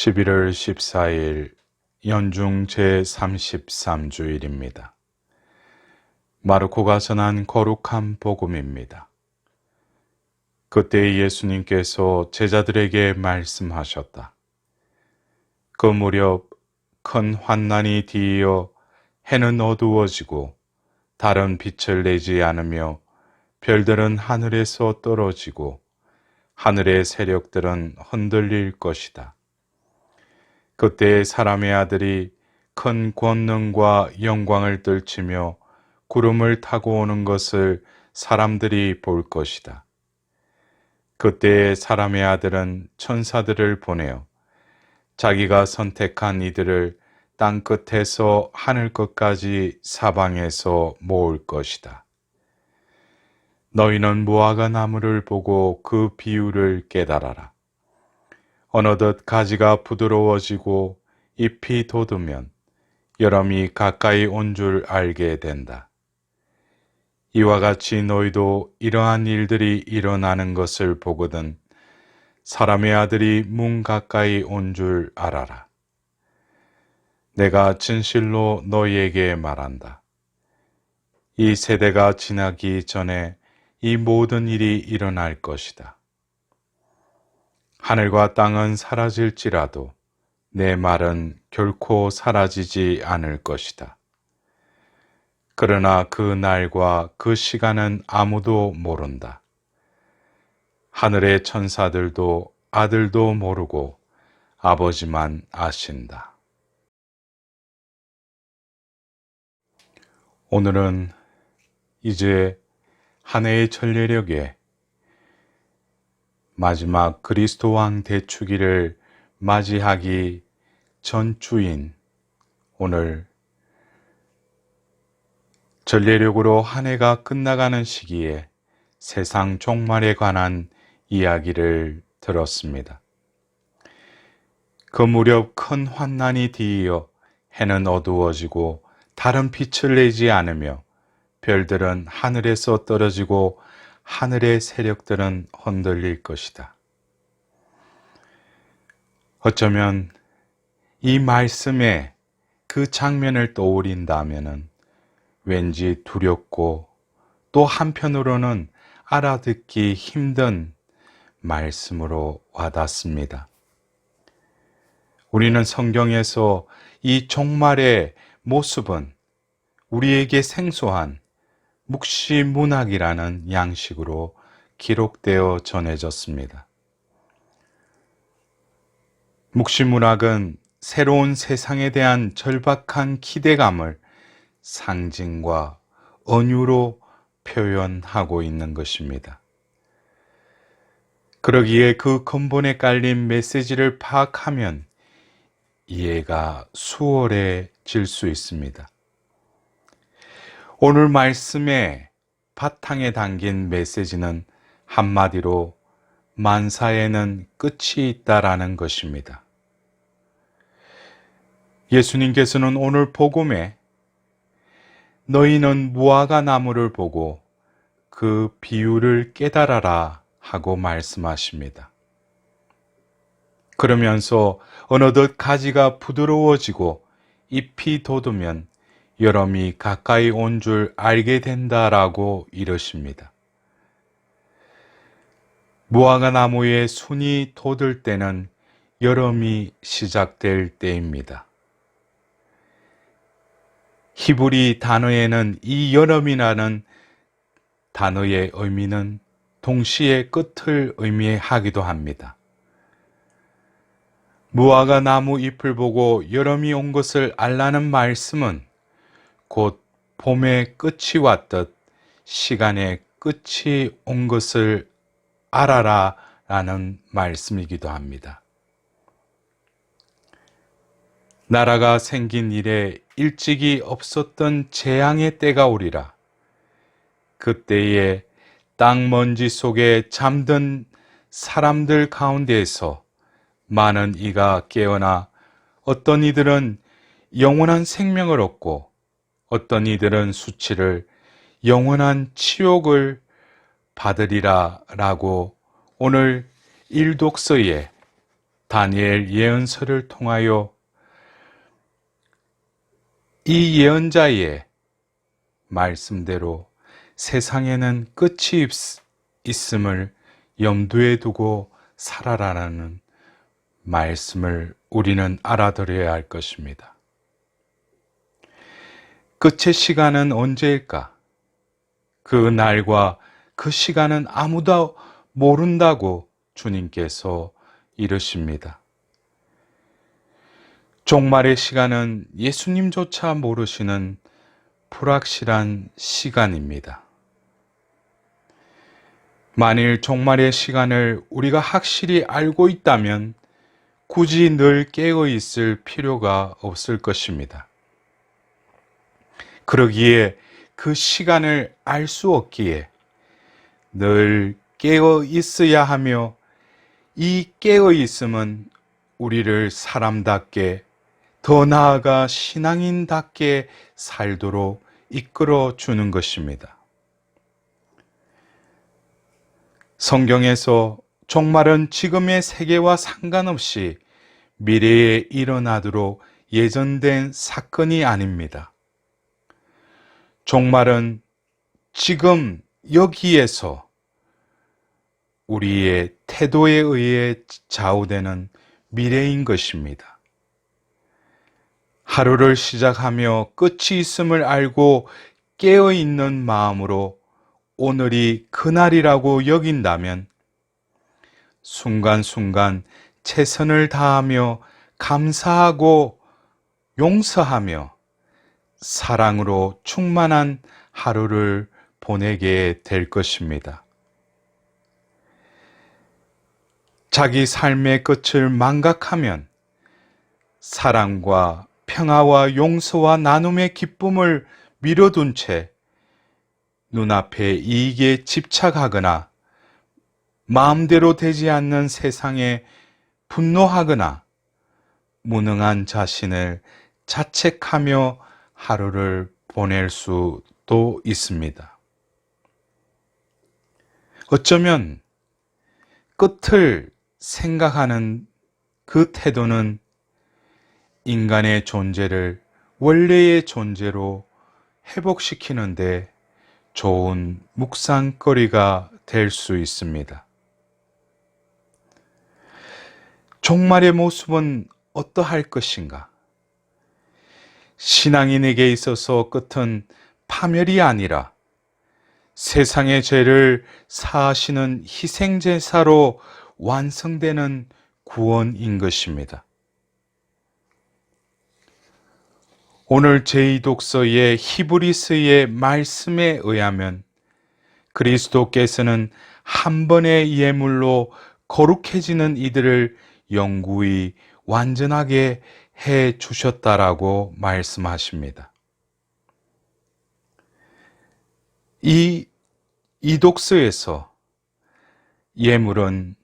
11월 14일 연중 제33주일입니다. 마르코가 전한 거룩한 복음입니다. 그때 예수님께서 제자들에게 말씀하셨다. 그 무렵 큰 환난이 뒤이어 해는 어두워지고 달은 빛을 내지 않으며 별들은 하늘에서 떨어지고 하늘의 세력들은 흔들릴 것이다. 그때 사람의 아들이 큰 권능과 영광을 떨치며 구름을 타고 오는 것을 사람들이 볼 것이다. 그때 사람의 아들은 천사들을 보내어 자기가 선택한 이들을 땅 끝에서 하늘 끝까지 사방에서 모을 것이다. 너희는 무화과 나무를 보고 그 비유를 깨달아라. 어느덧 가지가 부드러워지고 잎이 돋으면 여름이 가까이 온 줄 알게 된다. 이와 같이 너희도 이러한 일들이 일어나는 것을 보거든 사람의 아들이 문 가까이 온 줄 알아라. 내가 진실로 너희에게 말한다. 이 세대가 지나기 전에 이 모든 일이 일어날 것이다. 하늘과 땅은 사라질지라도 내 말은 결코 사라지지 않을 것이다. 그러나 그 날과 그 시간은 아무도 모른다. 하늘의 천사들도 아들도 모르고 아버지만 아신다. 오늘은 이제 한 해의 천례력에 마지막 그리스도 왕 대축일을 맞이하기 전주인 오늘 전례력으로 한 해가 끝나가는 시기에 세상 종말에 관한 이야기를 들었습니다. 그 무렵 큰 환난이 뒤이어 해는 어두워지고 달은 빛을 내지 않으며 별들은 하늘에서 떨어지고 하늘의 세력들은 흔들릴 것이다. 어쩌면 이 말씀에 그 장면을 떠올린다면은 왠지 두렵고 또 한편으로는 알아듣기 힘든 말씀으로 와닿습니다. 우리는 성경에서 이 종말의 모습은 우리에게 생소한 묵시문학이라는 양식으로 기록되어 전해졌습니다. 묵시문학은 새로운 세상에 대한 절박한 기대감을 상징과 은유로 표현하고 있는 것입니다. 그러기에 그 근본에 깔린 메시지를 파악하면 이해가 수월해질 수 있습니다. 오늘 말씀의 바탕에 담긴 메시지는 한마디로 만사에는 끝이 있다라는 것입니다. 예수님께서는 오늘 복음에 너희는 무화과 나무를 보고 그 비유를 깨달아라 하고 말씀하십니다. 그러면서 어느덧 가지가 부드러워지고 잎이 돋으면 여름이 가까이 온 줄 알게 된다라고 이러십니다. 무화과 나무에 순이 돋을 때는 여름이 시작될 때입니다. 히브리 단어에는 이 여름이라는 단어의 의미는 동시에 끝을 의미하기도 합니다. 무화과 나무 잎을 보고 여름이 온 것을 알라는 말씀은 곧 봄의 끝이 왔듯 시간의 끝이 온 것을 알아라 라는 말씀이기도 합니다. 나라가 생긴 이래 일찍이 없었던 재앙의 때가 오리라. 그때에 땅 먼지 속에 잠든 사람들 가운데에서 많은 이가 깨어나 어떤 이들은 영원한 생명을 얻고 어떤 이들은 수치를 영원한 치욕을 받으리라 라고 오늘 일독서에 다니엘 예언서를 통하여 이 예언자의 말씀대로 세상에는 끝이 있음을 염두에 두고 살아라라는 말씀을 우리는 알아들어야 할 것입니다. 끝의 시간은 언제일까? 그 날과 그 시간은 아무도 모른다고 주님께서 이르십니다. 종말의 시간은 예수님조차 모르시는 불확실한 시간입니다. 만일 종말의 시간을 우리가 확실히 알고 있다면 굳이 늘 깨어 있을 필요가 없을 것입니다. 그러기에 그 시간을 알 수 없기에 늘 깨어 있어야 하며 이 깨어 있음은 우리를 사람답게 더 나아가 신앙인답게 살도록 이끌어 주는 것입니다. 성경에서 종말은 지금의 세계와 상관없이 미래에 일어나도록 예정된 사건이 아닙니다. 종말은 지금 여기에서 우리의 태도에 의해 좌우되는 미래인 것입니다. 하루를 시작하며 끝이 있음을 알고 깨어있는 마음으로 오늘이 그날이라고 여긴다면 순간순간 최선을 다하며 감사하고 용서하며 사랑으로 충만한 하루를 보내게 될 것입니다. 자기 삶의 끝을 망각하면 사랑과 평화와 용서와 나눔의 기쁨을 미뤄둔 채 눈앞의 이익에 집착하거나 마음대로 되지 않는 세상에 분노하거나 무능한 자신을 자책하며 하루를 보낼 수도 있습니다. 어쩌면 끝을 생각하는 그 태도는 인간의 존재를 원래의 존재로 회복시키는데 좋은 묵상거리가 될 수 있습니다. 종말의 모습은 어떠할 것인가? 신앙인에게 있어서 끝은 파멸이 아니라 세상의 죄를 사하시는 희생제사로 완성되는 구원인 것입니다. 오늘 제2독서의 히브리서의 말씀에 의하면 그리스도께서는 한 번의 예물로 거룩해지는 이들을 영구히 완전하게 해 주셨다라고 말씀하십니다. 이 독서에서 예물은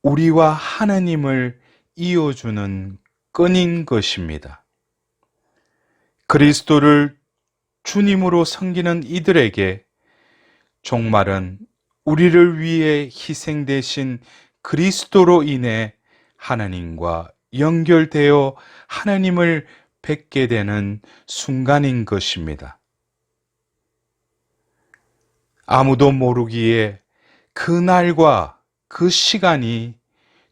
우리와 하나님을 이어주는 끈인 것입니다. 그리스도를 주님으로 섬기는 이들에게 종말은 우리를 위해 희생되신 그리스도로 인해 하나님과 연결되어 하나님을 뵙게 되는 순간인 것입니다. 아무도 모르기에 그 날과 그 시간이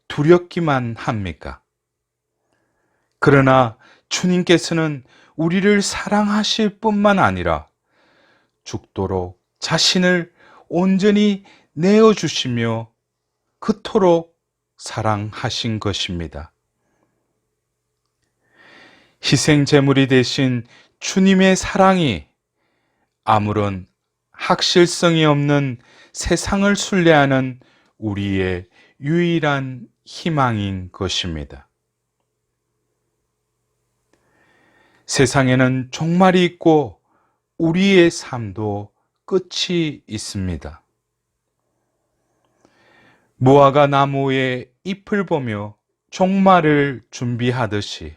두렵기만 합니까? 그러나 주님께서는 우리를 사랑하실 뿐만 아니라 죽도록 자신을 온전히 내어주시며 그토록 사랑하신 것입니다. 희생제물이 되신 주님의 사랑이 아무런 확실성이 없는 세상을 순례하는 우리의 유일한 희망인 것입니다. 세상에는 종말이 있고 우리의 삶도 끝이 있습니다. 무화과 나무의 잎을 보며 종말을 준비하듯이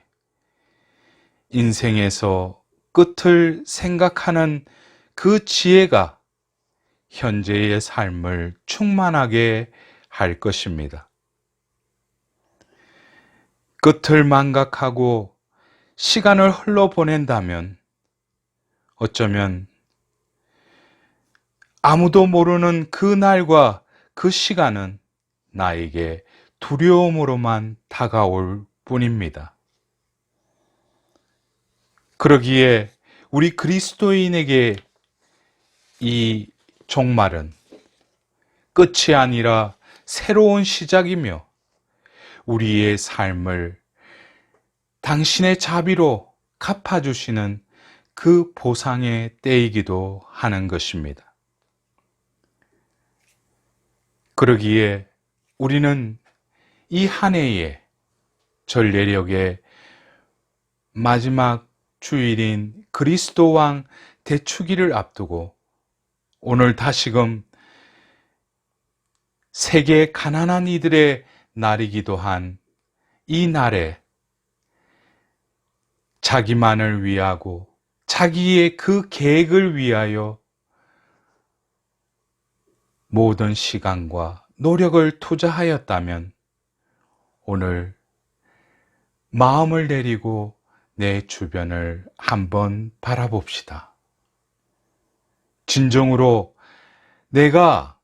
인생에서 끝을 생각하는 그 지혜가 현재의 삶을 충만하게 할 것입니다. 끝을 망각하고 시간을 흘러보낸다면 어쩌면 아무도 모르는 그 날과 그 시간은 나에게 두려움으로만 다가올 뿐입니다. 그러기에 우리 그리스도인에게 이 종말은 끝이 아니라 새로운 시작이며 우리의 삶을 당신의 자비로 갚아주시는 그 보상의 때이기도 하는 것입니다. 그러기에 우리는 이 한 해의 전례력의 마지막 주일인 그리스도 왕 대축일을 앞두고 오늘 다시금 세계 가난한 이들의 날이기도 한 이 날에 자기만을 위하고 자기의 그 계획을 위하여 모든 시간과 노력을 투자하였다면 오늘 마음을 내리고 내 주변을 한번 바라봅시다. 진정으로 내가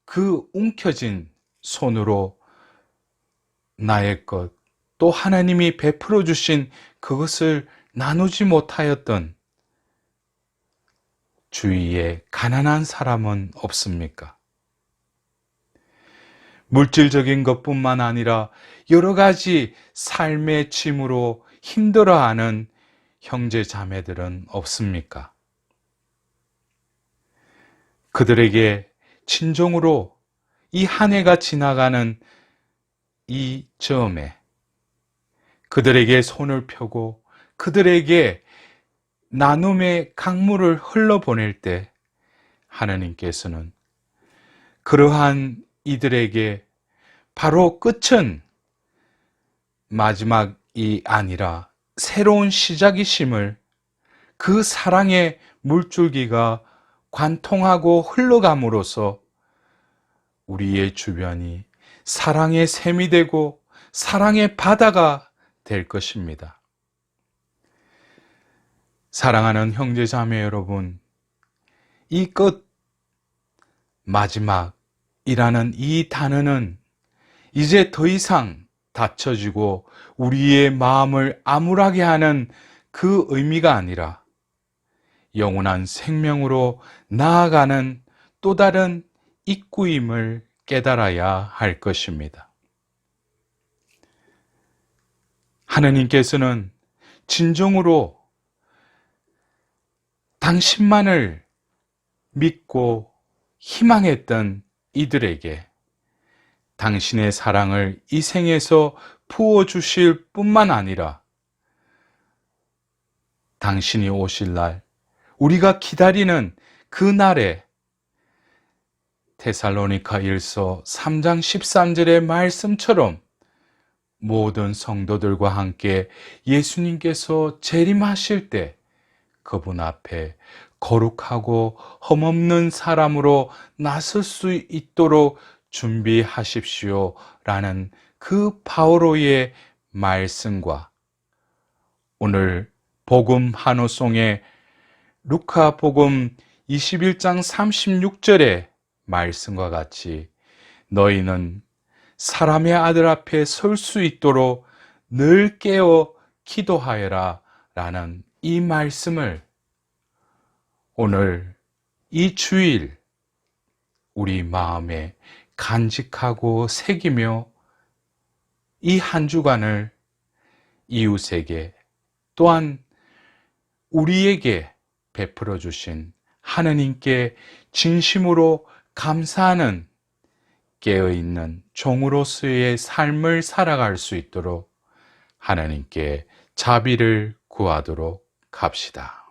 그 움켜진 손으로 나의 것, 또 하나님이 베풀어 주신 그것을 나누지 못하였던 주위에 가난한 사람은 없습니까? 물질적인 것뿐만 아니라 여러 가지 삶의 짐으로 힘들어하는 형제 자매들은 없습니까? 그들에게 진정으로 이 한 해가 지나가는 이 즈음에 그들에게 손을 펴고 그들에게 나눔의 강물을 흘러보낼 때 하나님께서는 그러한 이들에게 바로 끝은 마지막이 아니라 새로운 시작이심을 그 사랑의 물줄기가 관통하고 흘러감으로써 우리의 주변이 사랑의 샘이 되고 사랑의 바다가 될 것입니다. 사랑하는 형제 자매 여러분, 이 끝, 마지막이라는 이 단어는 이제 더 이상 닫혀지고 우리의 마음을 암울하게 하는 그 의미가 아니라 영원한 생명으로 나아가는 또 다른 입구임을 깨달아야 할 것입니다. 하느님께서는 진정으로 당신만을 믿고 희망했던 이들에게 당신의 사랑을 이 생에서 부어주실 뿐만 아니라 당신이 오실 날, 우리가 기다리는 그 날에 데살로니가 1서 3장 13절의 말씀처럼 모든 성도들과 함께 예수님께서 재림하실 때 그분 앞에 거룩하고 흠없는 사람으로 나설 수 있도록 준비하십시오 라는 그 바오로의 말씀과 오늘 복음 한호송의 루카 복음 21장 36절의 말씀과 같이 너희는 사람의 아들 앞에 설 수 있도록 늘 깨어 기도하여라 라는 이 말씀을 오늘 이 주일 우리 마음에 간직하고 새기며 이 한 주간을 이웃에게 또한 우리에게 베풀어 주신 하느님께 진심으로 감사하는 깨어있는 종으로서의 삶을 살아갈 수 있도록 하나님께 자비를 구하도록 합시다.